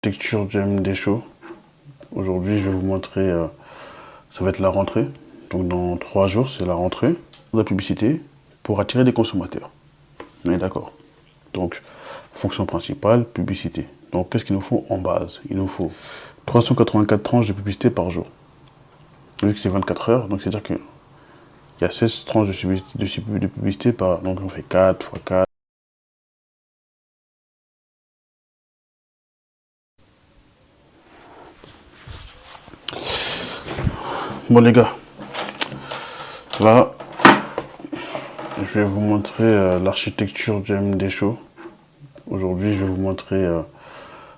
l'architecture du MD Show. Aujourd'hui, je vais vous montrer, ça va être la rentrée. Donc dans 3 jours, c'est la rentrée. La publicité pour attirer des consommateurs. On est d'accord. Donc, fonction principale, publicité. Donc, qu'est-ce qu'il nous faut en base? Il nous faut 384 tranches de publicité par jour. Vu que c'est 24 heures, donc c'est-à-dire qu'il y a 16 tranches de publicité par... Donc, on fait 4 x 4. Bon les gars, là, je vais vous montrer l'architecture du MD Show. Aujourd'hui, je vais vous montrer,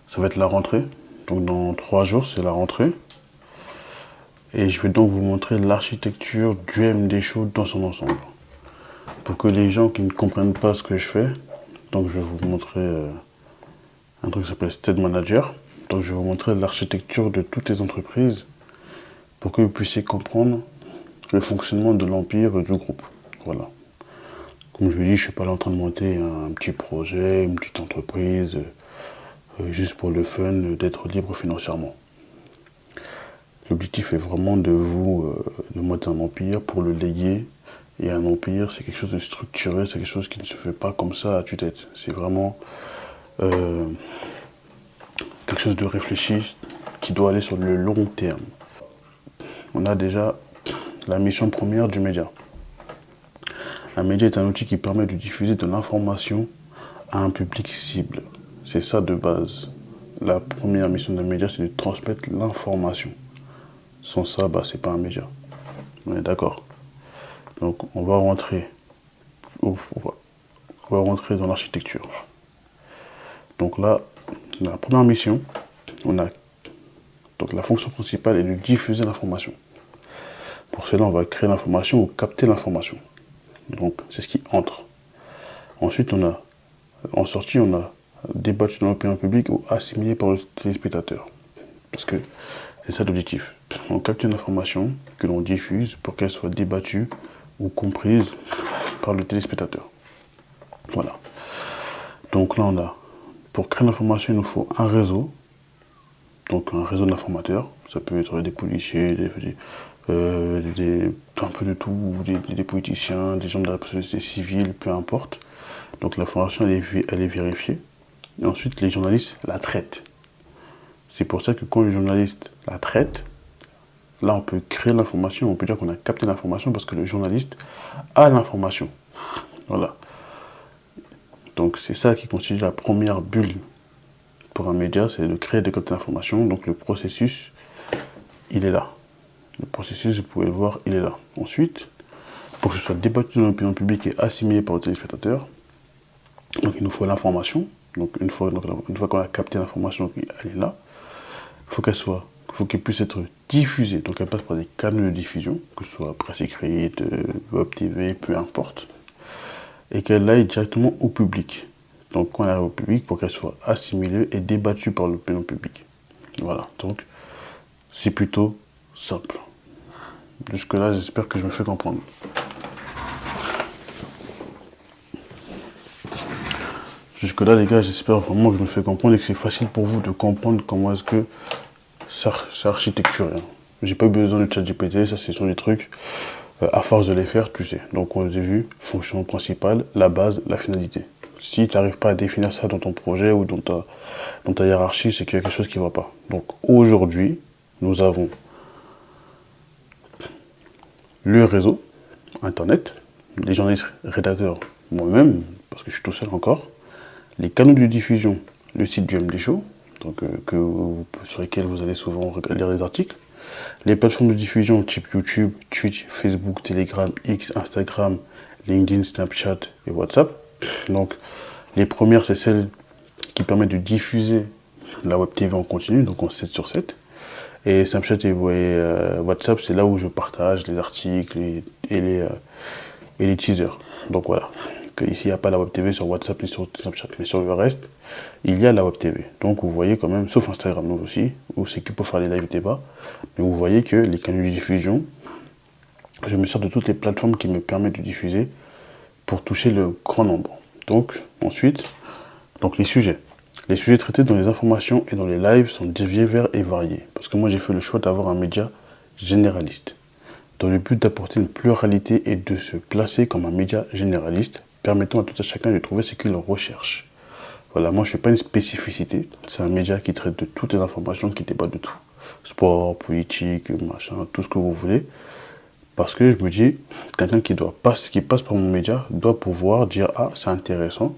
ça va être la rentrée. Donc dans 3 jours, c'est la rentrée. Et je vais donc vous montrer l'architecture du MD Show dans son ensemble. Pour que les gens qui ne comprennent pas ce que je fais, donc je vais vous montrer un truc qui s'appelle State Manager. Donc je vais vous montrer l'architecture de toutes les entreprises pour que vous puissiez comprendre le fonctionnement de l'empire du groupe. Voilà. Comme je vous dis, je ne suis pas là en train de monter un petit projet, une petite entreprise, juste pour le fun, d'être libre financièrement. L'objectif est vraiment de monter un empire pour le léguer. Et un empire, c'est quelque chose de structuré, c'est quelque chose qui ne se fait pas comme ça à tue-tête. C'est vraiment quelque chose de réfléchi qui doit aller sur le long terme. On a déjà la mission première du média. Un média est un outil qui permet de diffuser de l'information à un public cible. C'est ça de base. La première mission d'un média, c'est de transmettre l'information. Sans ça, c'est pas un média. On est d'accord. Donc on va rentrer dans l'architecture. Donc là, dans la première mission, on a donc la fonction principale est de diffuser l'information. Pour cela, on va créer l'information ou capter l'information. Donc c'est ce qui entre. Ensuite, en sortie, on a débattu dans l'opinion publique ou assimilé par le téléspectateur. Parce que c'est ça l'objectif. On capte une information que l'on diffuse pour qu'elle soit débattue ou comprise par le téléspectateur. Voilà. Donc là, pour créer l'information, il nous faut un réseau. Donc un réseau d'informateurs. Ça peut être des policiers, un peu de tout, des politiciens, des gens de la société civile, peu importe. Donc l'information, elle est vérifiée. Et ensuite, les journalistes la traitent. C'est pour ça que quand les journalistes la traitent, là, on peut créer l'information, on peut dire qu'on a capté l'information parce que le journaliste a l'information. Voilà. Donc c'est ça qui constitue la première bulle pour un média, c'est de créer et de capter l'information. Donc le processus, il est là. Le processus, vous pouvez le voir, il est là. Ensuite, pour que ce soit débattu dans l'opinion publique et assimilé par le téléspectateur, donc il nous faut l'information. Donc une fois qu'on a capté l'information, elle est là. Il faut qu'elle puisse être diffusée. Donc elle passe par des canaux de diffusion, que ce soit presse écrite, web TV, peu importe. Et qu'elle aille directement au public. Donc quand elle arrive au public, pour qu'elle soit assimilée et débattue par l'opinion publique. Voilà, donc c'est plutôt simple. Jusque-là, j'espère que je me fais comprendre. Jusque-là, les gars, j'espère vraiment que je me fais comprendre et que c'est facile pour vous de comprendre comment est-ce que c'est architecturé. J'ai pas eu besoin de ChatGPT, ça c'est sur des trucs, à force de les faire, tu sais. Donc on a vu, fonction principale, la base, la finalité. Si tu n'arrives pas à définir ça dans ton projet ou dans ta hiérarchie, c'est qu'il y a quelque chose qui ne va pas. Donc aujourd'hui, nous avons le réseau, Internet, les journalistes rédacteurs, moi-même, parce que je suis tout seul encore, les canaux de diffusion, le site du MD Show, donc, sur lesquels vous allez souvent lire les articles, les plateformes de diffusion type YouTube, Twitch, Facebook, Telegram, X, Instagram, LinkedIn, Snapchat et WhatsApp. Donc les premières, c'est celles qui permettent de diffuser la web TV en continu, donc en 7 sur 7. Et Snapchat et WhatsApp, c'est là où je partage les articles et les teasers. Donc voilà. Ici, il n'y a pas la web TV sur WhatsApp ni sur Snapchat, mais sur le reste, il y a la web TV. Donc vous voyez quand même, sauf Instagram nous aussi, où c'est que pour faire les live débats, mais vous voyez que les canaux de diffusion, je me sers de toutes les plateformes qui me permettent de diffuser pour toucher le grand nombre. Donc ensuite, les sujets. Les sujets traités dans les informations et dans les lives sont divers et variés. Parce que moi, j'ai fait le choix d'avoir un média généraliste, dans le but d'apporter une pluralité et de se placer comme un média généraliste, permettant à tout à chacun de trouver ce qu'il recherche. Voilà, moi je ne fais pas une spécificité, c'est un média qui traite de toutes les informations, qui débat de tout. Sport, politique, machin, tout ce que vous voulez. Parce que je me dis, quelqu'un qui passe par mon média doit pouvoir dire, ah, c'est intéressant.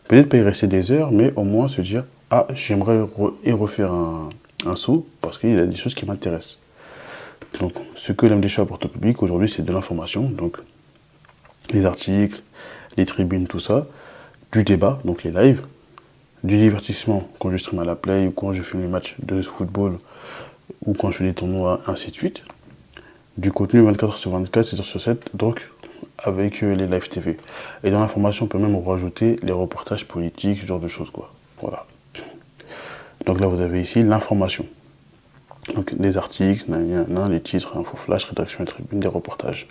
Peut-être pas y rester des heures, mais au moins se dire, ah, j'aimerais y refaire un saut, parce qu'il y a des choses qui m'intéressent. Donc, ce que l'MDH apporte au public aujourd'hui, c'est de l'information, donc les articles, les tribunes, tout ça, du débat, donc les lives, du divertissement quand je stream à la play ou quand je filme les matchs de football ou quand je fais des tournois, ainsi de suite. Du contenu 24h/24, 7h/7, donc avec les live TV. Et dans l'information, on peut même rajouter les reportages politiques, ce genre de choses, quoi. Voilà. Donc là, vous avez ici l'information. Donc des articles, les titres, info flash, rédaction et tribune, des reportages.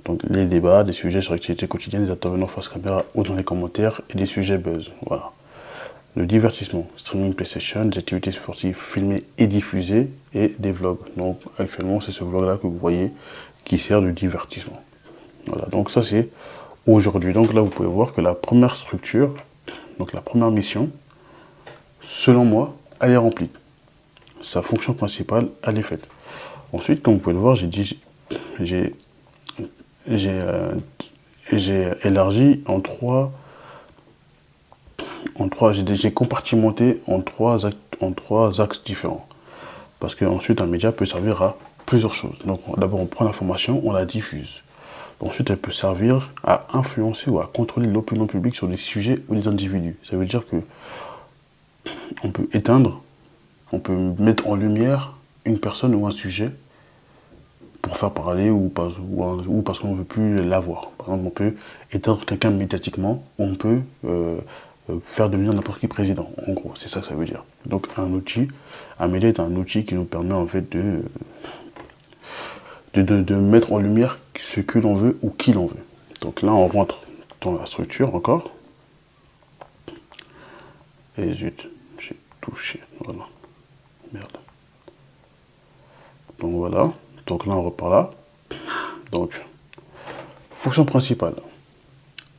Donc les débats, des sujets sur l'actualité quotidienne, des intervenants face caméra ou dans les commentaires et des sujets buzz. Voilà. Le divertissement, streaming PlayStation, des activités sportives filmées et diffusées et des vlogs. Donc actuellement, c'est ce vlog-là que vous voyez qui sert de divertissement. Voilà, donc ça c'est aujourd'hui. Donc là, vous pouvez voir que la première structure, donc la première mission, selon moi, elle est remplie. Sa fonction principale, elle est faite. Ensuite, comme vous pouvez le voir, j'ai élargi j'ai compartimenté en trois axes différents. Parce qu'ensuite, un média peut servir à plusieurs choses. Donc d'abord, on prend l'information, on la diffuse. Ensuite, elle peut servir à influencer ou à contrôler l'opinion publique sur des sujets ou des individus. Ça veut dire que on peut mettre en lumière une personne ou un sujet pour faire parler ou parce qu'on ne veut plus l'avoir. Par exemple, on peut éteindre quelqu'un médiatiquement, ou on peut faire devenir n'importe qui président. En gros, c'est ça que ça veut dire. Donc un média est un outil qui nous permet en fait de mettre en lumière ce que l'on veut ou qui l'on veut. Donc là, on rentre dans la structure encore. Et zut, j'ai touché. Voilà. Merde. Donc voilà. Donc là, on repart là. Donc, fonction principale.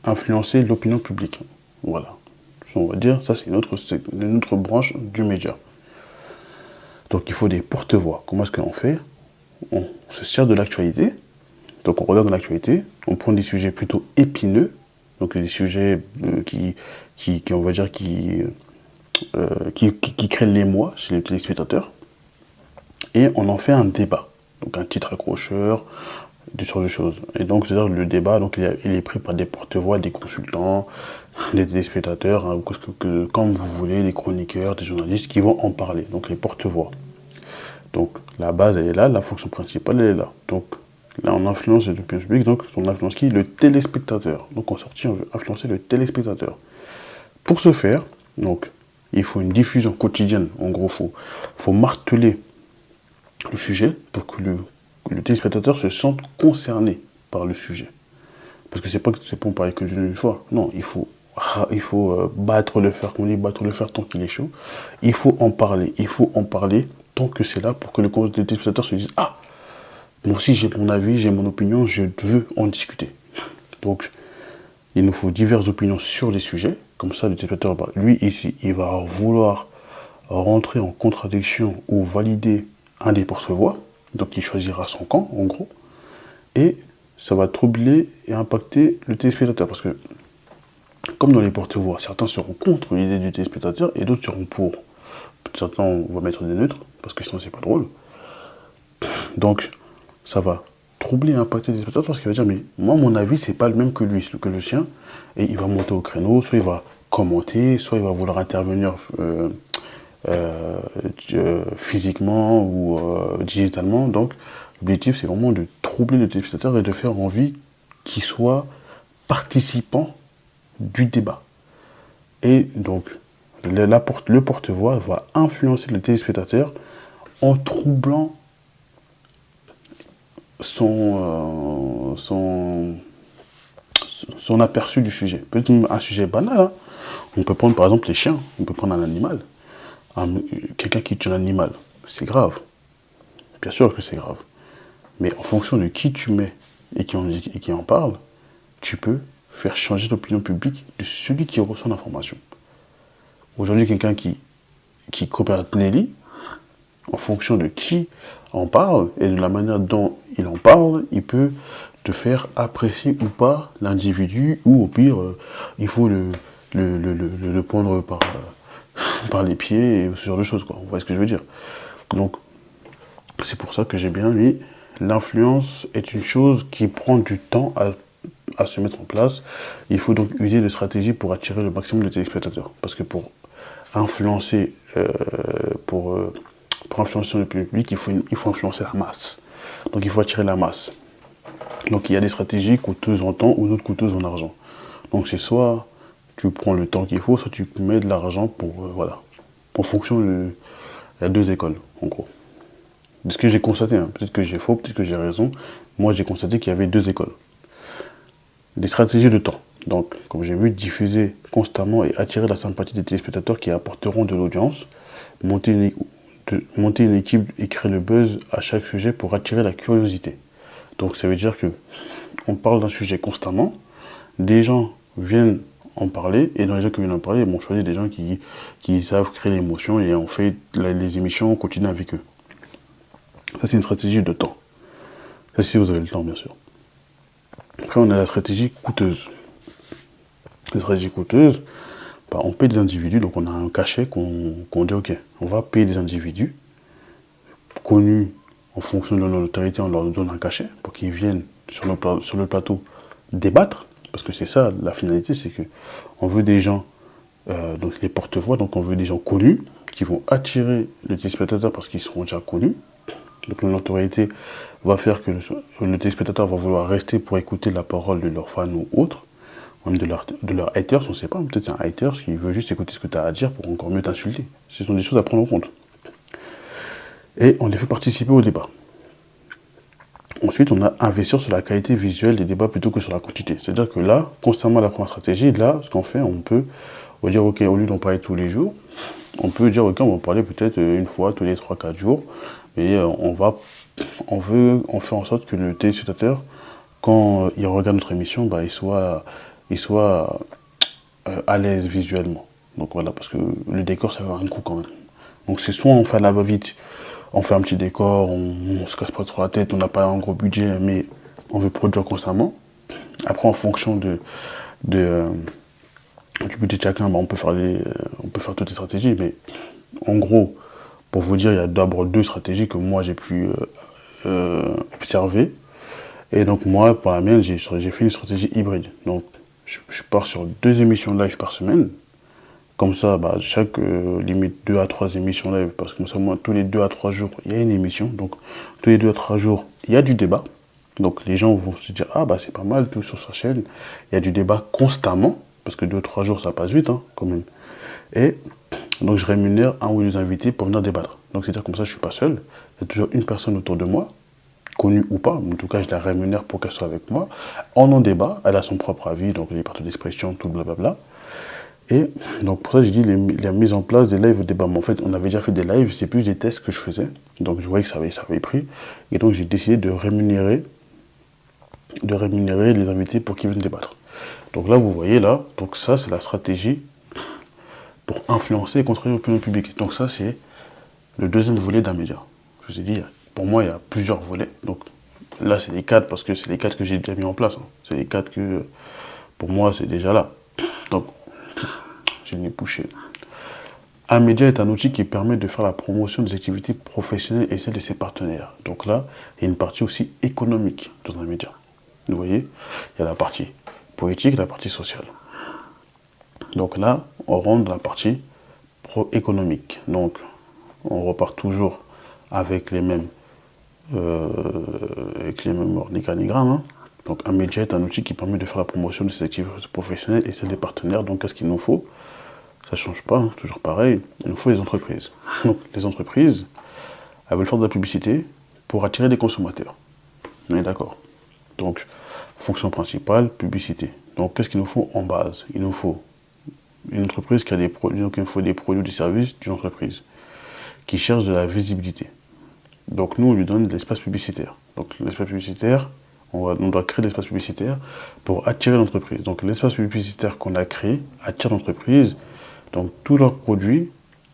Influencer l'opinion publique. Voilà. On va dire, ça c'est une autre branche du média. Donc il faut des porte-voix. Comment est-ce qu'on fait? On se sert de l'actualité. Donc on regarde l'actualité, on prend des sujets plutôt épineux, donc des sujets on va dire, qui créent l'émoi chez les téléspectateurs, et on en fait un débat. Donc un titre accrocheur, des sortes de choses. Et donc c'est-à-dire le débat, donc il est pris par des porte-voix, des consultants, des téléspectateurs, hein, comme vous voulez, des chroniqueurs, des journalistes qui vont en parler, donc les porte-voix. Donc la base elle est là, la fonction principale elle est là. Donc là on influence l'opinion publique, donc on influence qui? Le téléspectateur. Donc en sortie on veut influencer le téléspectateur. Pour ce faire, donc il faut une diffusion quotidienne. En gros, faut marteler le sujet pour que le téléspectateur se sente concerné par le sujet. Parce que c'est pas pour parler que d'une fois. Non, il faut battre le fer, comme on dit, battre le fer tant qu'il est chaud. Il faut en parler tant que c'est là pour que le téléspectateur se dise, ah, moi aussi j'ai mon avis, j'ai mon opinion, je veux en discuter. Donc, il nous faut diverses opinions sur les sujets. Comme ça, le téléspectateur, lui, ici, il va vouloir rentrer en contradiction ou valider un des porte-voix. Donc, il choisira son camp, en gros. Et ça va troubler et impacter le téléspectateur. Parce que, comme dans les porte-voix, certains seront contre l'idée du téléspectateur et d'autres seront pour. Certains, on va mettre des neutres, parce que sinon, c'est pas drôle. Donc, ça va troubler et impacter le téléspectateur parce qu'il va dire, mais moi, mon avis, c'est pas le même que lui, que le sien. Et il va monter au créneau, soit il va commenter, soit il va vouloir intervenir physiquement ou digitalement. Donc, l'objectif, c'est vraiment de troubler le téléspectateur et de faire envie qu'il soit participant du débat. Et donc, le porte-voix va influencer le téléspectateur en troublant son aperçu du sujet. Peut-être même un sujet banal, hein, On peut prendre par exemple les chiens, on peut prendre un animal, quelqu'un qui tue un animal, c'est grave. Bien sûr que c'est grave. Mais en fonction de qui tu mets et qui en parle, tu peux faire changer l'opinion publique de celui qui reçoit l'information. Aujourd'hui, quelqu'un qui coopère Nelly, en fonction de qui en parle et de la manière dont il en parle, il peut te faire apprécier ou pas l'individu, ou au pire, il faut le prendre par les pieds et ce genre de choses, quoi. Vous voyez ce que je veux dire? Donc, c'est pour ça que j'ai bien mis, l'influence est une chose qui prend du temps à se mettre en place. Il faut donc user de stratégies pour attirer le maximum de téléspectateurs. Parce que pour influencer, pour influencer le public, il faut influencer la masse. Donc il faut attirer la masse. Donc il y a des stratégies coûteuses en temps ou d'autres coûteuses en argent. Donc c'est soit tu prends le temps qu'il faut, soit tu mets de l'argent pour, voilà. En fonction il y a deux écoles, en gros. De ce que j'ai constaté, hein. Peut-être que j'ai faux, peut-être que j'ai raison. Moi j'ai constaté qu'il y avait deux écoles. Des stratégies de temps. Donc, comme j'ai vu, diffuser constamment et attirer la sympathie des téléspectateurs qui apporteront de l'audience, monter une équipe et créer le buzz à chaque sujet pour attirer la curiosité. Donc ça veut dire que on parle d'un sujet constamment, des gens viennent en parler, et dans les gens qui viennent en parler, on choisit des gens qui savent créer l'émotion, et on fait les émissions, on continue avec eux. Ça c'est une stratégie de temps. Ça si vous avez le temps, bien sûr. Après on a la stratégie coûteuse. La stratégie coûteuse, bah, on paye des individus, donc on a un cachet qu'on dit ok, on va payer des individus connus en fonction de leur notoriété, on leur donne un cachet pour qu'ils viennent sur le plateau débattre, parce que c'est ça la finalité, c'est que on veut des gens, donc les porte-voix, donc on veut des gens connus qui vont attirer le téléspectateur parce qu'ils seront déjà connus. Donc la notoriété va faire que le téléspectateur va vouloir rester pour écouter la parole de leurs fans ou autres, même de leurs haters, on ne sait pas, peut-être c'est un hater qui veut juste écouter ce que tu as à dire pour encore mieux t'insulter. Ce sont des choses à prendre en compte. Et on les fait participer au débat. Ensuite, on a investir sur la qualité visuelle des débats plutôt que sur la quantité. C'est-à-dire que là, constamment la première stratégie, là, ce qu'on fait, on peut dire, ok, au lieu d'en parler tous les jours, on peut dire, ok, on va en parler peut-être une fois tous les 3-4 jours, mais on fait en sorte que le téléspectateur, quand il regarde notre émission, bah, il soit à l'aise visuellement. Donc voilà, parce que le décor, ça va avoir un coût quand même. Donc c'est soit on fait à la va-vite, on fait un petit décor, on se casse pas trop la tête, on n'a pas un gros budget, mais on veut produire constamment. Après, en fonction du budget de chacun, bah, on peut faire toutes les stratégies, mais en gros, pour vous dire, il y a d'abord deux stratégies que moi j'ai pu observer. Et donc moi, pour la mienne, j'ai fait une stratégie hybride. Donc je pars sur 2 émissions live par semaine. Comme ça, bah, chaque limite 2 à 3 émissions live, parce que comme ça, moi, tous les 2 à 3 jours, il y a une émission. Donc tous les 2 à 3 jours, il y a du débat. Donc les gens vont se dire, ah bah c'est pas mal, tout sur sa chaîne. Il y a du débat constamment, parce que 2 à 3 jours, ça passe vite, hein, quand même. Et donc je rémunère un ou deux invités pour venir débattre. Donc c'est-à-dire comme ça, je suis pas seul. Il y a toujours une personne autour de moi, connue ou pas, en tout cas je la rémunère pour qu'elle soit avec moi. On en débat, elle a son propre avis, donc les libertés d'expression, tout blablabla. Et donc pour ça j'ai dit la mise en place des lives débat. Mais en fait on avait déjà fait des lives, c'est plus des tests que je faisais. Donc je voyais que ça avait pris. Et donc j'ai décidé de rémunérer les invités pour qu'ils viennent débattre. Donc là vous voyez là, donc ça c'est la stratégie pour influencer et contrôler l'opinion publique. Donc ça c'est le deuxième volet d'un média. Je vous ai dit, pour moi il y a plusieurs volets. Donc là c'est les 4 parce que c'est les 4 que j'ai déjà mis en place. Hein. C'est les 4 que pour moi c'est déjà là. Donc j'ai le nez bouché. Un média est un outil qui permet de faire la promotion des activités professionnelles et celles de ses partenaires. Donc là, il y a une partie aussi économique dans un média. Vous voyez, il y a la partie politique et la partie sociale. Donc là, on rentre dans la partie économique. Donc, on repart toujours avec les mêmes organigrammes. Hein. Donc, un média est un outil qui permet de faire la promotion de ses activités professionnelles et celles des partenaires. Donc, qu'est-ce qu'il nous faut ? Ça ne change pas, hein, toujours pareil, il nous faut les entreprises. Donc les entreprises, elles veulent faire de la publicité pour attirer des consommateurs. On est d'accord. Donc, fonction principale, publicité. Donc qu'est-ce qu'il nous faut en base ? Il nous faut une entreprise qui a des produits, donc il faut des produits ou des services d'une entreprise qui cherche de la visibilité. Donc nous, on lui donne de l'espace publicitaire. Donc l'espace publicitaire, on doit créer de l'espace publicitaire pour attirer l'entreprise. Donc l'espace publicitaire qu'on a créé attire l'entreprise. Donc tous leurs produits,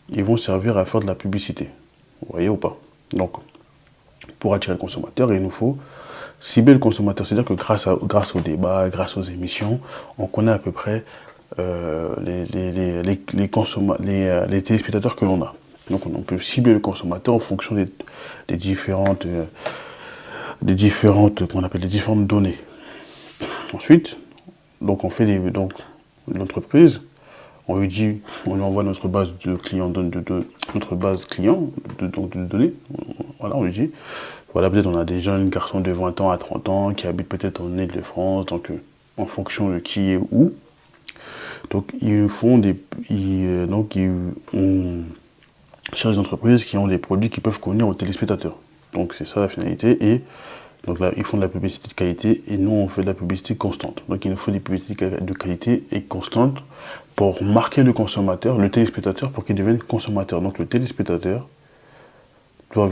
ils vont servir à faire de la publicité. Vous voyez ou pas? Donc pour attirer le consommateur, il nous faut cibler le consommateur. C'est-à-dire que grâce au débat, grâce aux émissions, on connaît à peu près les téléspectateurs que l'on a. Donc on peut cibler le consommateur en fonction des différentes données. Ensuite, donc on fait l'entreprise, on lui envoie notre base de clients, notre base client de données. Voilà, on lui dit, voilà, peut-être on a des jeunes garçons de 20 ans à 30 ans qui habitent peut-être en Île-de-France, donc en fonction de qui est où. Donc on cherche des entreprises qui ont des produits qui peuvent convenir aux téléspectateurs. Donc c'est ça la finalité. Et donc là, ils font de la publicité de qualité et nous, on fait de la publicité constante. Donc il nous faut des publicités de qualité et constantes pour marquer le consommateur, le téléspectateur, pour qu'il devienne consommateur. Donc le téléspectateur doit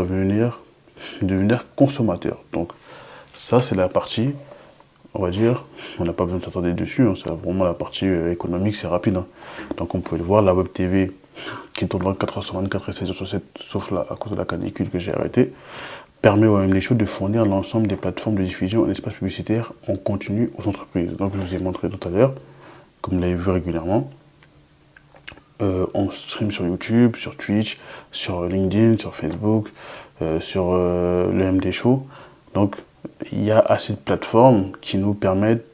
devenir consommateur. Donc ça, c'est la partie, on va dire, on n'a pas besoin de s'attarder dessus, hein, c'est vraiment la partie économique, c'est rapide. Hein. Donc on peut le voir, la web TV qui tourne 24h/24 et 7 sur 7, sauf là, à cause de la canicule que j'ai arrêtée, permet au MD Show de fournir l'ensemble des plateformes de diffusion en espace publicitaire en continu aux entreprises. Donc je vous ai montré tout à l'heure, comme vous l'avez vu régulièrement, on stream sur YouTube, sur Twitch, sur LinkedIn, sur Facebook, sur le MD Show. Donc il y a assez de plateformes qui nous permettent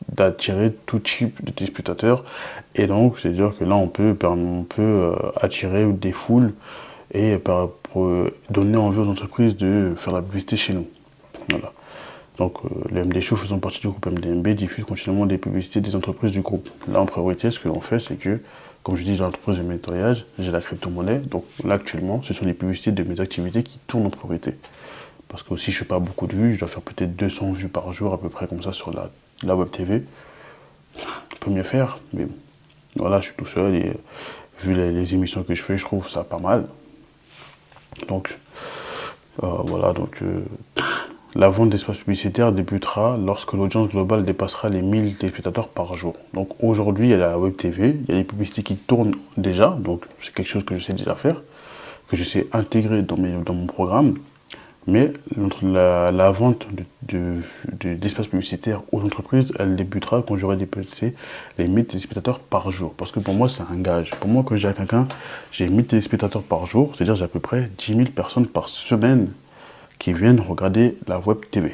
d'attirer tout type de téléspectateurs. Et donc c'est-à-dire que là on peut attirer des foules et pour donner envie aux entreprises de faire la publicité chez nous. Voilà. Donc le MD Show, faisant partie du groupe MDMB, diffuse continuellement des publicités des entreprises du groupe. Là en priorité, ce que l'on fait, c'est que, comme je dis, j'ai l'entreprise de nettoyage, j'ai la crypto-monnaie, donc là actuellement, ce sont les publicités de mes activités qui tournent en priorité. Parce que aussi je ne fais pas beaucoup de vues, je dois faire peut-être 200 vues par jour à peu près comme ça sur la web TV. On peut mieux faire, mais voilà, je suis tout seul et vu les émissions que je fais, je trouve ça pas mal. Donc voilà, la vente d'espace publicitaire débutera lorsque l'audience globale dépassera les 1000 téléspectateurs par jour. Donc aujourd'hui, il y a la web TV, il y a les publicités qui tournent déjà, donc c'est quelque chose que je sais déjà faire, que je sais intégrer dans mon programme. Mais la vente d'espace publicitaire aux entreprises, elle débutera quand j'aurai dépassé les 1000 téléspectateurs par jour. Parce que pour moi, c'est un gage. Pour moi, quand je dis à quelqu'un, j'ai 1000 téléspectateurs par jour, c'est-à-dire j'ai à peu près 10 000 personnes par semaine qui viennent regarder la web TV.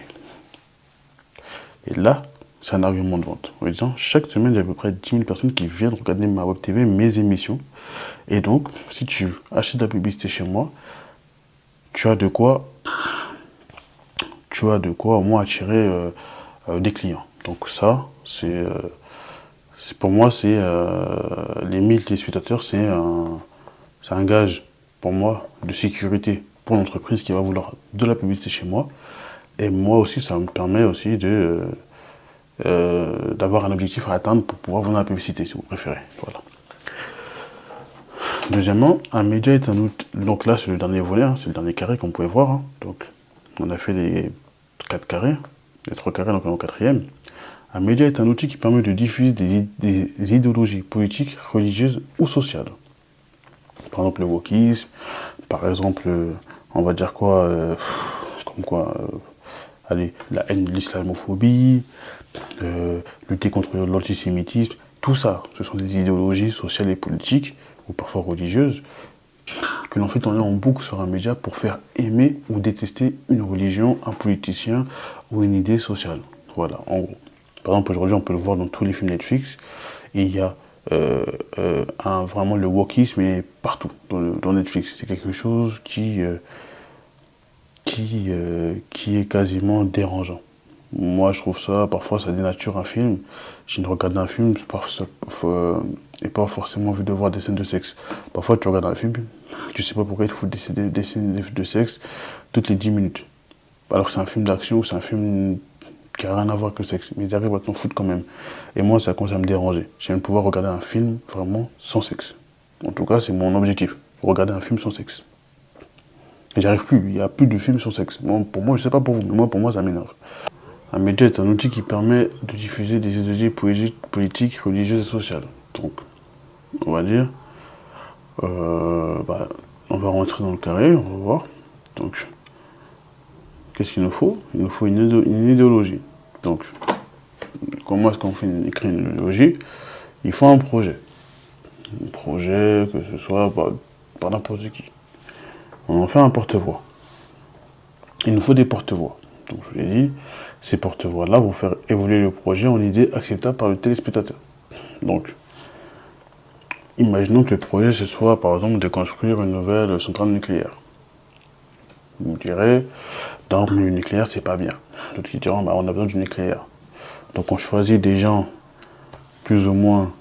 Et là, c'est un argument de vente. En disant, chaque semaine, j'ai à peu près 10 000 personnes qui viennent regarder ma web TV, mes émissions. Et donc, si tu achètes de la publicité chez moi, tu as de quoi au moins attirer des clients. Donc ça, pour moi, les 1000 téléspectateurs, c'est un gage pour moi de sécurité pour l'entreprise qui va vouloir de la publicité chez moi. Et moi aussi, ça me permet aussi d'avoir un objectif à atteindre pour pouvoir vendre la publicité, si vous préférez. Voilà. Deuxièmement, un média est un outil. Donc là, c'est le dernier volet, hein, c'est le dernier carré qu'on pouvait voir. Hein. Donc, on a fait les 4 carrés, les 3 carrés, donc on est au 4e. Un média est un outil qui permet de diffuser des idéologies politiques, religieuses ou sociales. Par exemple, le wokisme, par exemple, on va dire quoi, la haine de l'islamophobie, lutter contre l'antisémitisme, tout ça, ce sont des idéologies sociales et politiques, ou parfois religieuses, que l'on fait tourner en boucle sur un média pour faire aimer ou détester une religion, un politicien ou une idée sociale. Voilà, en gros. Par exemple, aujourd'hui, on peut le voir dans tous les films Netflix, et il y a vraiment le wokisme est partout dans Netflix. C'est quelque chose qui est quasiment dérangeant. Moi, je trouve ça, parfois, ça dénature un film. Je ne regarde un film et pas forcément envie de voir des scènes de sexe. Parfois, tu regardes un film, tu sais pas pourquoi il te fout des scènes de sexe toutes les 10 minutes. Alors que c'est un film d'action ou c'est un film qui n'a rien à voir avec le sexe, mais ils arrivent à t'en foutre quand même. Et moi, ça commence à me déranger. J'aime pouvoir regarder un film vraiment sans sexe. En tout cas, c'est mon objectif, regarder un film sans sexe. Et j'arrive plus, il n'y a plus de films sans sexe. Bon, pour moi, je ne sais pas pour vous, mais moi, pour moi, ça m'énerve. Un média est un outil qui permet de diffuser des idéologies politiques, religieuses et sociales. Donc, on va dire, on va rentrer dans le carré, on va voir. Donc, qu'est-ce qu'il nous faut? Il nous faut une idéologie. Donc, comment est-ce qu'on écrit une idéologie? Il faut un projet. Un projet, que ce soit par n'importe qui. On en fait un porte-voix. Il nous faut des porte-voix. Donc, je vous l'ai dit, ces porte-voix-là vont faire évoluer le projet en idée acceptable par le téléspectateur. Donc, imaginons que le projet, ce soit, par exemple, de construire une nouvelle centrale nucléaire. Vous me direz, donc le nucléaire, c'est pas bien. D'autres qui diront, on a besoin du nucléaire. Donc, on choisit des gens plus ou moins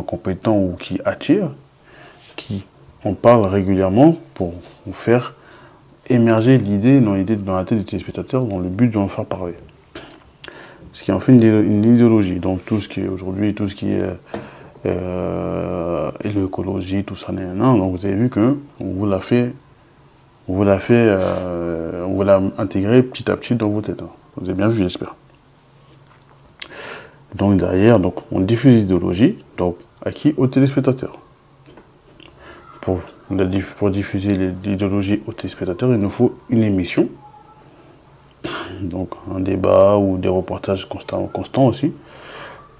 compétents ou qui attirent, qui en parlent régulièrement pour vous faire émerger l'idée dans la tête du téléspectateur dans le but de en faire parler. Ce qui en fait une idéologie. Donc tout ce qui est aujourd'hui, tout ce qui est l'écologie, tout ça, donc vous avez vu que on vous l'a intégré petit à petit dans vos têtes. Vous avez bien vu, j'espère. Donc derrière, donc on diffuse l'idéologie, donc à qui? Aux téléspectateurs. Pour diffuser l'idéologie aux téléspectateurs, il nous faut une émission, donc un débat ou des reportages constants aussi.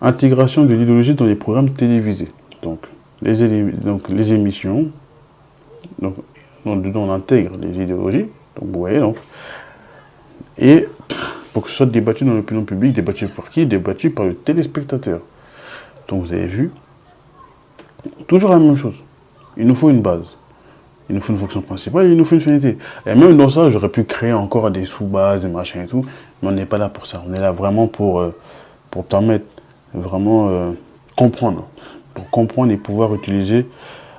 Intégration de l'idéologie dans les programmes télévisés. Donc les émissions, donc dedans on intègre les idéologies, donc vous voyez, donc, et pour que ce soit débattu dans l'opinion publique, débattu par qui? Débattu par le téléspectateur. Donc vous avez vu, toujours la même chose. Il nous faut une base. Il nous faut une fonction principale et il nous faut une finalité. Et même dans ça, j'aurais pu créer encore des sous-bases, des machins et tout, mais on n'est pas là pour ça. On est là vraiment pour permettre vraiment comprendre. Pour comprendre et pouvoir utiliser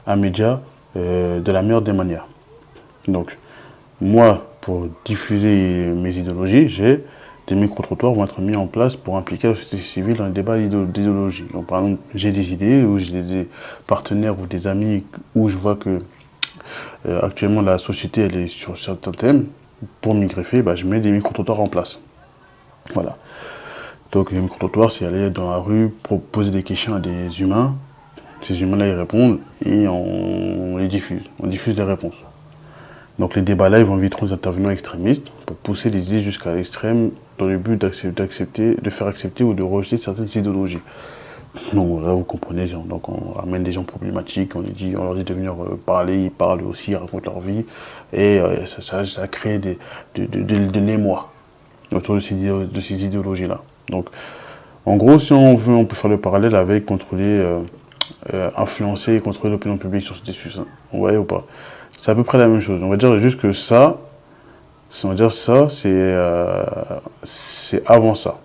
un média de la meilleure des manières. Donc, moi, pour diffuser mes idéologies, j'ai des micro-trottoirs vont être mis en place pour impliquer la société civile dans les débats d'idéologie. Donc, par exemple, j'ai des idées, ou j'ai des partenaires ou des amis où je vois que actuellement la société elle est sur certains thèmes. Pour m'y greffer, je mets des micro-trottoirs en place. Voilà. Donc, les micro-trottoirs, c'est aller dans la rue, poser des questions à des humains. Ces humains-là, ils répondent et on les diffuse. On diffuse les réponses. Donc les débats là, ils vont inviter des intervenants extrémistes pour pousser les idées jusqu'à l'extrême dans le but de faire accepter ou de rejeter certaines idéologies. Donc là, vous comprenez, donc on ramène des gens problématiques, on leur dit de venir parler, ils parlent aussi, ils racontent leur vie, et ça crée de l'émoi autour de ces idéologies-là. Donc, en gros, si on veut, on peut faire le parallèle avec contrôler, influencer et contrôler l'opinion publique sur ce discussion. Vous voyez ou pas? C'est à peu près la même chose. On va dire juste que ça, c'est avant ça.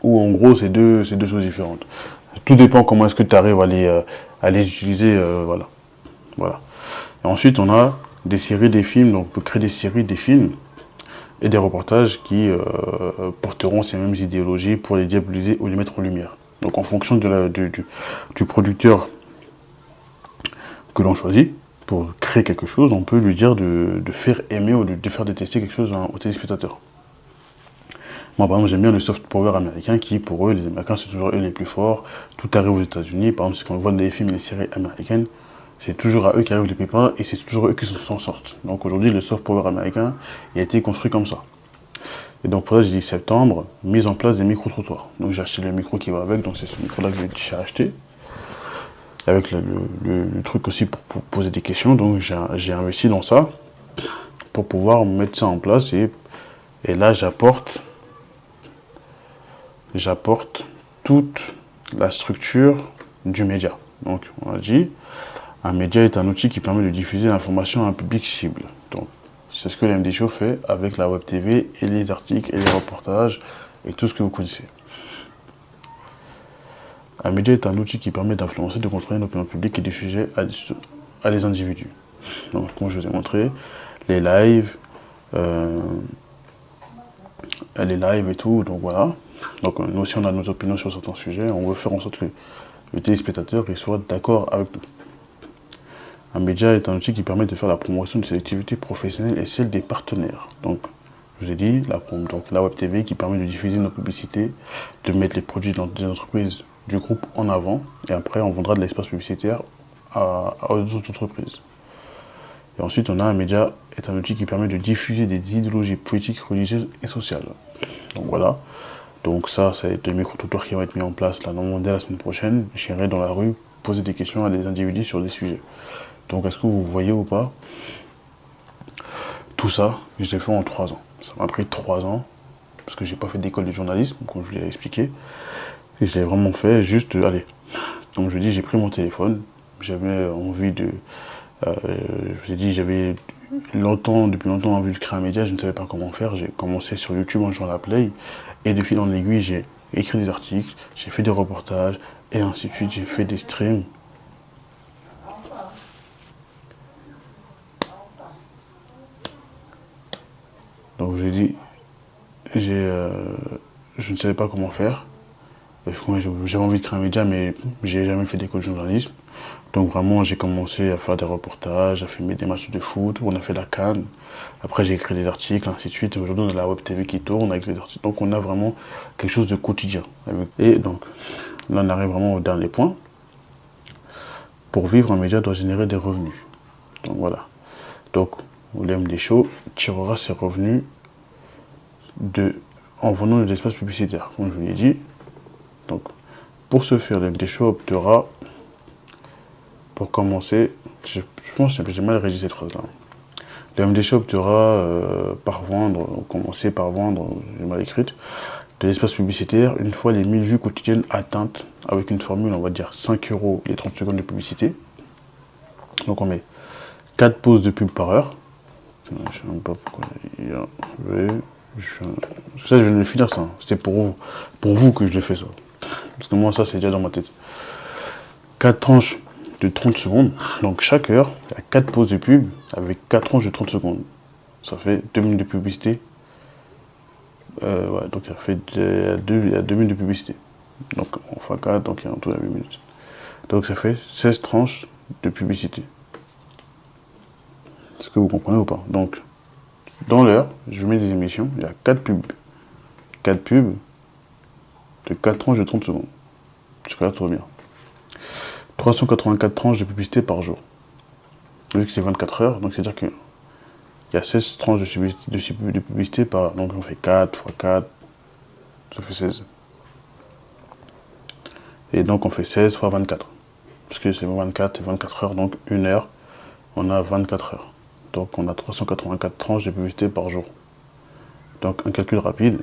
Ou en gros, c'est deux choses différentes. Tout dépend comment est-ce que tu arrives à les utiliser. Voilà. Et ensuite, on a des séries, des films. Donc, on peut créer des séries, des films et des reportages qui porteront ces mêmes idéologies pour les diaboliser ou les mettre en lumière. Donc, en fonction du producteur que l'on choisit, pour créer quelque chose, on peut lui dire de faire aimer ou de faire détester quelque chose aux téléspectateurs. Moi, par exemple, j'aime bien le soft power américain qui, pour eux, les Américains, c'est toujours eux les plus forts. Tout arrive aux États-Unis. Par exemple, quand on voit les films et les séries américaines, c'est toujours à eux qui arrivent les pépins et c'est toujours eux qui s'en sortent. Donc aujourd'hui, le soft power américain il a été construit comme ça. Et donc pour ça, j'ai dit septembre, mise en place des micro-trottoirs. Donc j'ai acheté le micro qui va avec, donc c'est ce micro-là que j'ai acheté. Avec le truc aussi pour poser des questions, donc j'ai investi dans ça pour pouvoir mettre ça en place et là j'apporte toute la structure du média. Donc on a dit, un média est un outil qui permet de diffuser l'information à un public cible. Donc c'est ce que l'MD Show fait avec la web TV et les articles et les reportages et tout ce que vous connaissez. Un média est un outil qui permet d'influencer, de contrôler l'opinion publique et diffuser à des individus. Donc, comme je vous ai montré, les lives, les lives et tout, donc voilà. Donc nous aussi on a nos opinions sur certains sujets, on veut faire en sorte que le téléspectateur il soit d'accord avec nous. Un média est un outil qui permet de faire la promotion de ses activités professionnelles et celle des partenaires. Donc je vous ai dit, la Web TV qui permet de diffuser nos publicités, de mettre les produits dans des entreprises du groupe en avant, et après on vendra de l'espace publicitaire à d'autres entreprises. Et ensuite, on a un média est un outil qui permet de diffuser des idéologies politiques, religieuses et sociales. Donc voilà. Donc ça va être des micro-trottoirs qui vont être mis en place là, normalement dès la semaine prochaine. J'irai dans la rue poser des questions à des individus sur des sujets. Donc est-ce que vous voyez ou pas? Tout ça, je l'ai fait en 3 ans. Ça m'a pris 3 ans, parce que j'ai pas fait d'école de journalisme, comme je l'ai expliqué. Et je l'ai vraiment fait juste, allez. Comme je dis, j'ai pris mon téléphone. J'avais envie de... je vous ai dit, j'avais depuis longtemps envie de créer un média, je ne savais pas comment faire. J'ai commencé sur YouTube en jouant à la Play, et de fil en aiguille, j'ai écrit des articles, j'ai fait des reportages, et ainsi de suite, j'ai fait des streams. Donc j'ai dit, je ne savais pas comment faire. J'avais envie de créer un média, mais j'ai jamais fait d'école de journalisme. Donc vraiment, j'ai commencé à faire des reportages, à filmer des matchs de foot, on a fait la CAN. Après, j'ai écrit des articles, ainsi de suite. Aujourd'hui, on a la Web TV qui tourne avec les articles. Donc on a vraiment quelque chose de quotidien. Et donc, là, on arrive vraiment au dernier point. Pour vivre, un média doit générer des revenus. Donc voilà. Donc, l'MD Show tirera ses revenus en vendant de l'espace publicitaire, comme je vous l'ai dit. Donc, pour ce faire, l'MD Show optera, pour commencer, je pense que j'ai mal rédigé cette phrase-là. Le MD Shop optera commencer par vendre, j'ai mal écrite, de l'espace publicitaire une fois les 1000 vues quotidiennes atteintes avec une formule, on va dire 5 € les 30 secondes de publicité. Donc on met 4 pauses de pub par heure. Je ne sais même pas pourquoi. Ça, je viens de le finir, ça. C'était pour vous que je l'ai fait, ça. Parce que moi, ça, c'est déjà dans ma tête. 4 tranches de 30 secondes. Donc chaque heure, il y a 4 pauses de pub avec 4 tranches de 30 secondes. Ça fait 2 minutes de publicité. Donc il y a 2 minutes de publicité. Donc on fait 4, donc il y a en tout 8 minutes. Donc ça fait 16 tranches de publicité. Est-ce que vous comprenez ou pas? Donc, dans l'heure, je mets des émissions, il y a 4 pubs. 4 pubs de 4 tranches de 30 secondes. Jusqu'à là, tout va bien. 384 tranches de publicité par jour. Vu que c'est 24 heures, donc c'est-à-dire qu'il y a 16 tranches de publicité par... Donc on fait 4 x 4, ça fait 16. Et donc on fait 16 x 24. Parce que c'est 24 et 24 heures, donc 1 heure, on a 24 heures. Donc on a 384 tranches de publicité par jour. Donc un calcul rapide.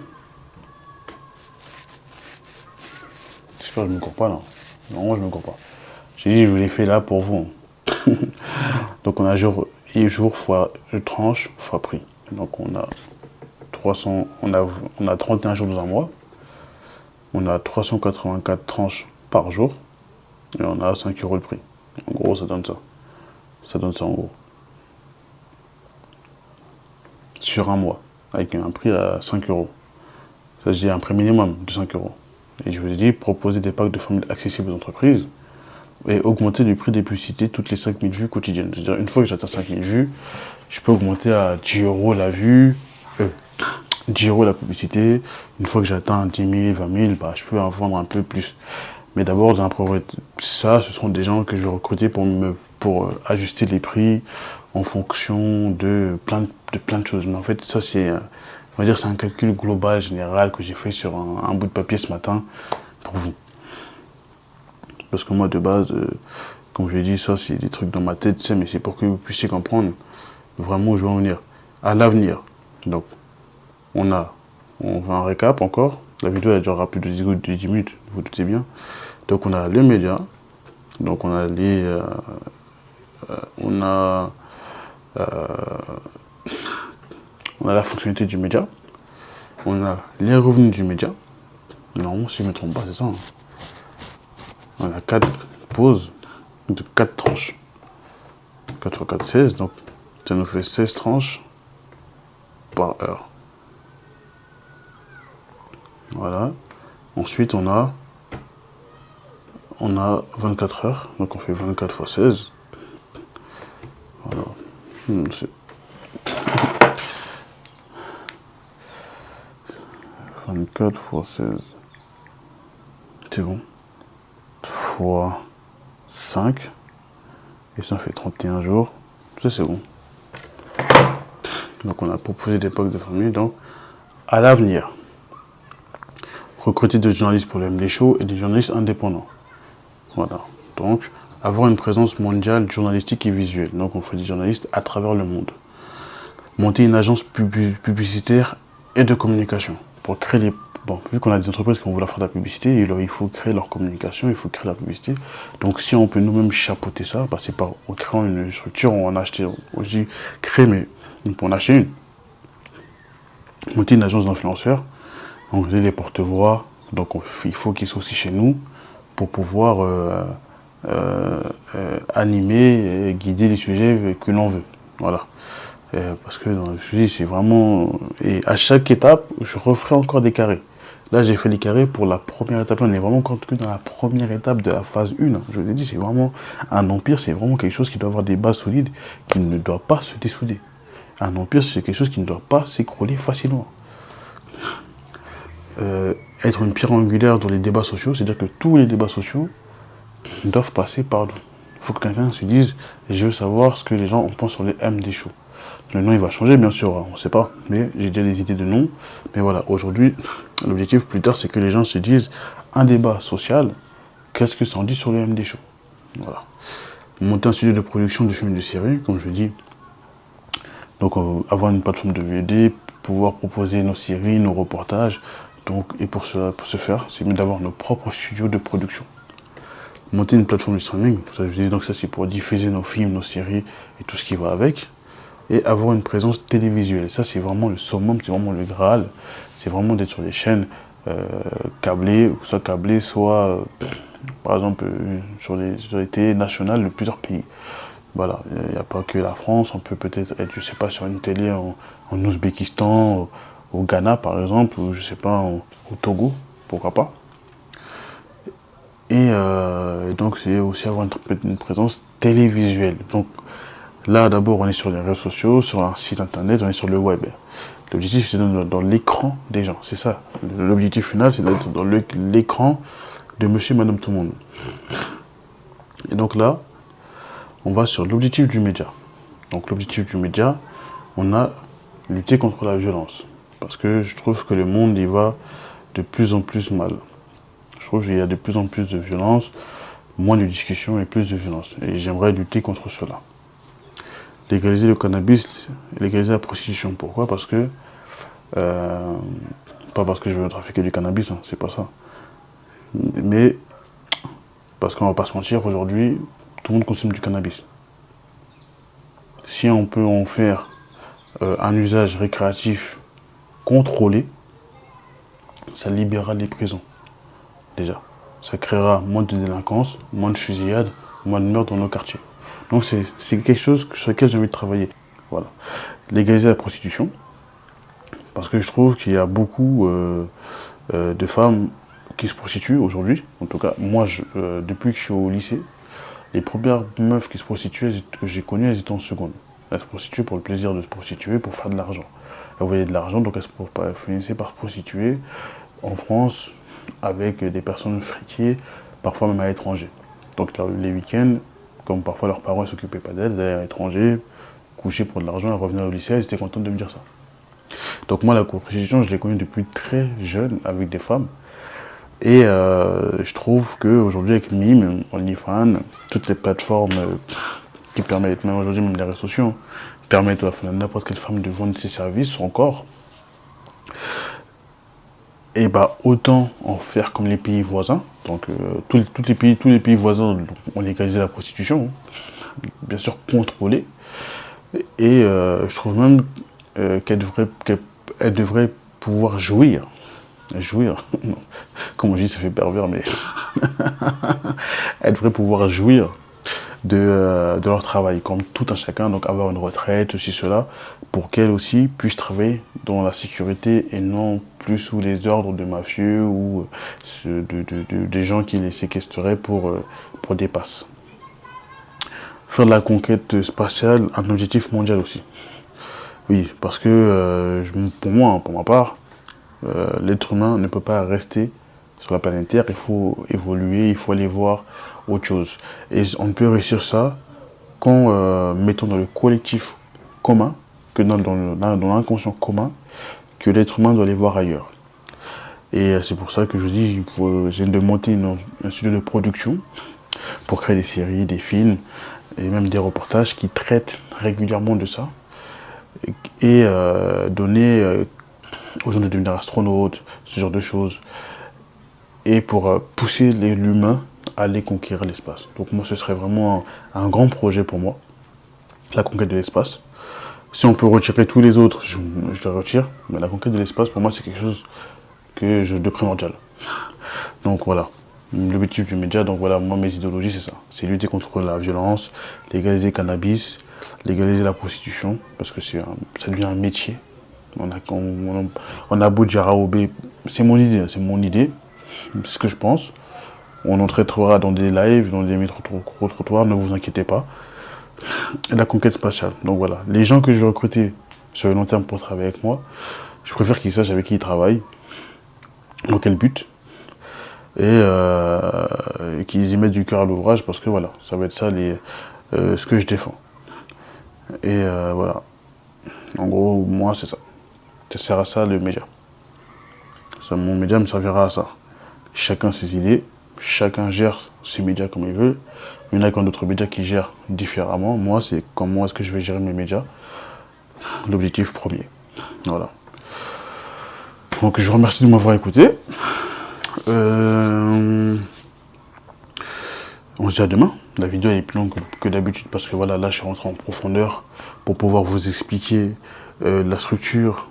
J'espère que je ne me cours pas là. Non, je ne me cours pas. J'ai dit, je vous l'ai fait là pour vous. Donc on a jour fois tranche fois prix. Donc on a 31 jours dans un mois. On a 384 tranches par jour. Et on a 5 € le prix. En gros, ça donne ça. Ça donne ça en gros. Sur un mois. Avec un prix à 5 €. Ça, je dis un prix minimum de 5 €. Et je vous ai dit, proposer des packs de formules accessibles aux entreprises et augmenter le prix des publicités toutes les 5000 vues quotidiennes. C'est-à-dire, une fois que j'atteins 5000 vues, je peux augmenter à 10 € la vue, 10 € la publicité. Une fois que j'atteins 10 000, 20 000, je peux en vendre un peu plus. Mais d'abord, ce sont des gens que je vais recruter pour ajuster les prix en fonction de plein de choses. Mais en fait, ça, c'est un calcul global, général, que j'ai fait sur un bout de papier ce matin pour vous. Parce que moi, de base, comme je l'ai dit, ça, c'est des trucs dans ma tête, mais c'est pour que vous puissiez comprendre vraiment où je veux en venir. À l'avenir, donc, on fait un récap encore. La vidéo, elle durera plus de 10 minutes, vous doutez bien. Donc, on a les médias. Donc, on a la fonctionnalité du média. On a les revenus du média. Non, si je ne me trompe pas, c'est ça. On a 4 pauses de 4 tranches. 4 x 4, 16. Donc, ça nous fait 16 tranches par heure. Voilà. Ensuite, on a 24 heures. Donc, on fait 24 fois 16. Voilà. 24 fois 16. C'est bon. Fois 5. Et ça fait 31 jours. Ça, c'est bon. Donc, on a proposé des packs de famille. Donc, à l'avenir, recruter des journalistes pour le MD Show et des journalistes indépendants. Voilà. Donc, avoir une présence mondiale journalistique et visuelle. Donc, on fait des journalistes à travers le monde. Monter une agence publicitaire et de communication. Pour créer les... Bon, vu qu'on a des entreprises qui vont vouloir faire de la publicité, il faut créer leur communication, il faut créer la publicité. Donc, si on peut nous-mêmes chapeauter ça, bah, c'est pas en créant une structure, on en acheter, on dit créer, mais on peut en acheter une. Monter une agence d'influenceurs, donc les porte-voix, donc il faut qu'ils soient aussi chez nous pour pouvoir animer et guider les sujets que l'on veut. Voilà. Parce que je dis, c'est vraiment... Et à chaque étape, je referai encore des carrés. Là, j'ai fait les carrés pour la première étape. Là, on est vraiment encore que dans la première étape de la phase 1. Je vous ai dit, c'est vraiment... Un empire, c'est vraiment quelque chose qui doit avoir des bases solides, qui ne doit pas se dessouder. Un empire, c'est quelque chose qui ne doit pas s'écrouler facilement. Être une pierre angulaire dans les débats sociaux, c'est-à-dire que tous les débats sociaux doivent passer par nous. Il faut que quelqu'un se dise, je veux savoir ce que les gens en pensent sur les MD Show. Le nom, il va changer, bien sûr, on ne sait pas, mais j'ai déjà des idées de nom. Mais voilà, aujourd'hui, l'objectif plus tard, c'est que les gens se disent, un débat social, qu'est-ce que ça en dit sur les MD Show? Voilà. Monter un studio de production de films et de séries, comme je dis. Donc, avoir une plateforme de VOD, pouvoir proposer nos séries, nos reportages. Donc, et pour ce faire, c'est mieux d'avoir nos propres studios de production. Monter une plateforme de streaming, donc ça c'est pour diffuser nos films, nos séries et tout ce qui va avec. Et avoir une présence télévisuelle. Ça c'est vraiment le summum, c'est vraiment le Graal. C'est vraiment d'être sur des chaînes câblées, soit par exemple sur les télés nationales de plusieurs pays. Voilà, il n'y a pas que la France, on peut peut-être être, je sais pas, sur une télé en Ouzbékistan, au Ghana par exemple, ou je sais pas, au Togo, pourquoi pas. Et donc c'est aussi avoir une présence télévisuelle. Donc là d'abord on est sur les réseaux sociaux, sur un site internet, on est sur le web. L'objectif c'est d'être dans l'écran des gens, c'est ça. L'objectif final c'est d'être dans l'écran de monsieur et madame tout le monde. Et donc là, on va sur l'objectif du média. Donc l'objectif du média, on a lutter contre la violence. Parce que je trouve que le monde il va de plus en plus mal. Je trouve qu'il y a de plus en plus de violence, moins de discussions et plus de violence. Et j'aimerais lutter contre cela. Légaliser le cannabis, légaliser la prostitution. Pourquoi? Parce que... pas parce que je veux trafiquer du cannabis, hein, c'est pas ça. Mais parce qu'on va pas se mentir, aujourd'hui, tout le monde consomme du cannabis. Si on peut en faire un usage récréatif contrôlé, ça libérera les prisons. Déjà, ça créera moins de délinquance, moins de fusillades, moins de meurtres dans nos quartiers. Donc c'est quelque chose sur lequel j'ai envie de travailler. Voilà. Légaliser la prostitution, parce que je trouve qu'il y a beaucoup de femmes qui se prostituent aujourd'hui. En tout cas, moi, depuis que je suis au lycée, les premières meufs qui se prostituaient, que j'ai connues, elles étaient en seconde. Elles se prostituaient pour le plaisir de se prostituer, pour faire de l'argent. Elles voyaient de l'argent, donc elles finissaient par se prostituer en France, avec des personnes friquées, parfois même à l'étranger. Donc les week-ends, comme parfois leurs parents ne s'occupaient pas d'elles, elles allaient à l'étranger, coucher pour de l'argent, elles revenaient au lycée, elles étaient contentes de me dire ça. Donc moi la prostitution, je l'ai connue depuis très jeune avec des femmes. Et je trouve qu'aujourd'hui avec Mime, OnlyFans, toutes les plateformes qui permettent, même aujourd'hui même les réseaux sociaux, permettent à n'importe quelle femme de vendre ses services, son corps. Et bah autant en faire comme les pays voisins. Donc tous les pays voisins ont légalisé la prostitution, hein. Bien sûr contrôlée. Et je trouve même qu'elle devrait pouvoir jouir. Comme on dit, ça fait pervers, mais elle devrait pouvoir jouir de leur travail, comme tout un chacun, donc avoir une retraite, ceci, cela, pour qu'elles aussi puissent travailler dans la sécurité et non plus sous les ordres de mafieux ou des gens qui les séquestreraient pour des passes. Faire de la conquête spatiale un objectif mondial aussi. Oui, parce que pour moi, pour ma part, l'être humain ne peut pas rester sur la planète Terre, il faut évoluer, il faut aller voir autre chose. Et on peut réussir ça qu'en mettant dans le collectif commun, que dans l'inconscient commun, que l'être humain doit aller voir ailleurs. Et c'est pour ça que je dis, j'ai de monter un studio de production pour créer des séries, des films et même des reportages qui traitent régulièrement de ça et donner aux gens de devenir astronautes, ce genre de choses, et pour pousser l'humain à aller conquérir l'espace. Donc moi, ce serait vraiment un grand projet pour moi, la conquête de l'espace. Si on peut retirer tous les autres, je le retire, mais la conquête de l'espace, pour moi, c'est quelque chose de primordial. Donc voilà, l'objectif du média, donc voilà, moi, mes idéologies, c'est ça. C'est lutter contre la violence, légaliser le cannabis, légaliser la prostitution, parce que ça devient un métier. On a beau dire c'est mon idée, c'est ce que je pense. On en traitera dans des lives, dans des micro-trottoirs, ne vous inquiétez pas. Et la conquête spatiale. Donc voilà, les gens que je vais recruter sur le long terme pour travailler avec moi, je préfère qu'ils sachent avec qui ils travaillent, dans quel but, et qu'ils y mettent du cœur à l'ouvrage, parce que voilà, ça va être ça ce que je défends. Et voilà, en gros, moi c'est ça. Ça sert à ça le média. Mon média me servira à ça. Chacun ses idées, chacun gère ses médias comme il veut. Il y en a d'autres médias qui gèrent différemment. Moi, c'est comment est-ce que je vais gérer mes médias. L'objectif premier. Voilà. Donc, je vous remercie de m'avoir écouté. On se dit à demain. La vidéo est plus longue que d'habitude parce que voilà, là, je suis rentré en profondeur pour pouvoir vous expliquer la structure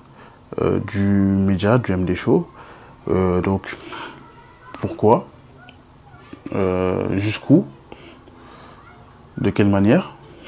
du média, du MD Show. Donc, pourquoi, jusqu'où, de quelle manière,